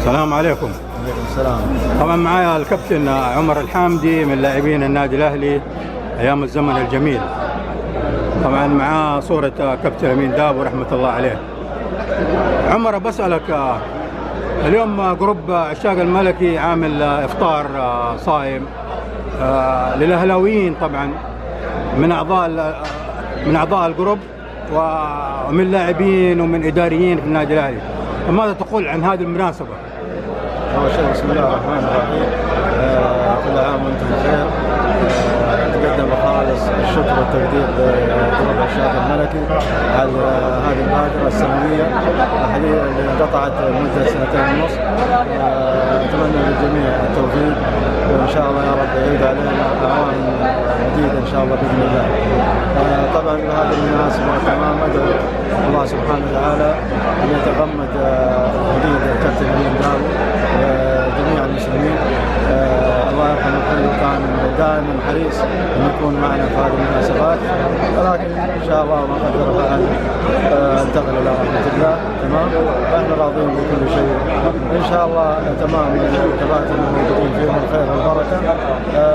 السلام عليكم. عليكم السلام. طبعا معايا الكابتن عمر الحامدي من لاعبين النادي الاهلي ايام الزمن الجميل. طبعا معاه صورة كابتن امين داب ورحمة الله عليه. عمر بسألك، اليوم جروب عشاق الملكي عامل افطار صائم للاهلاويين، طبعا من اعضاء الجروب ومن لاعبين ومن اداريين في النادي الاهلي. فماذا تقول عن هذه المناسبة؟ أول شيء بسم الله الرحمن الرحيم. كل عام وأنتم بخير. أتقدم بخالص الشكر والتقدير لجروب عشاق الملكي على هذه المبادرة السنوية الحقيقة اللي انقطعت مدة 2.5 سنين. أتمنى للجميع التوفيق وإن شاء الله يا رب يعيد علينا أعوام جديدة إن شاء الله بإذن الله. طبعا بهذه المناسبة تمام أدعو الله سبحانه وتعالى أن يتغمد جديد الكابتن امين داب وجميع المسلمين. الله يرحمه كله كان دائما حريص ان يكون معنا في هذه المناسبات، ولكن ان شاء الله ما قدر فعل انتقل الى رحمه الله. تمام، احنا راضين بكل شيء ان شاء الله. تمام، كباتن الموجودين فيهم الخير والبركه.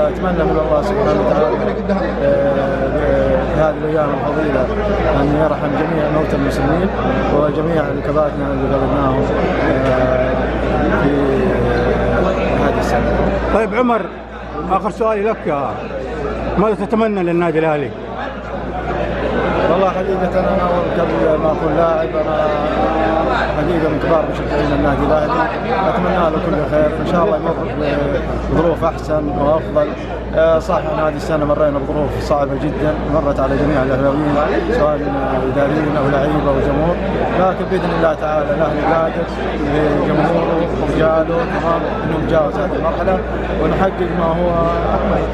اتمنى من الله سبحانه وتعالى في هذه الايام الفضيله ان يرحم جميع موتى المسلمين وجميع الكباتن اللي قابلناهم في هذه السنه. طيب عمر، آخر سؤالي لك، ماذا تتمنى للنادي الأهلي؟ والله حقيقة أنا قبل ما أكون لاعب أنا حقيقة من كبار مشجعين النادي الأهلي، أتمنى له كل خير إن شاء الله، يمر بظروف أحسن وأفضل. صح أن هذه السنة مرينا بظروف صعبة جدا مرت على جميع الأهلاويين سواء إداريين أو لعيبة أو جمهور، لكن بإذن الله تعالى الأهلي قادر بجمهوره ورجاله تمام إنه نتجاوز هذه المرحلة ونحقق ما هو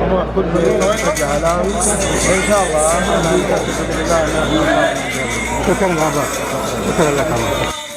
طموح كل مشجع أهلاوي إن شاء الله. بإذن الله. شكرا لك.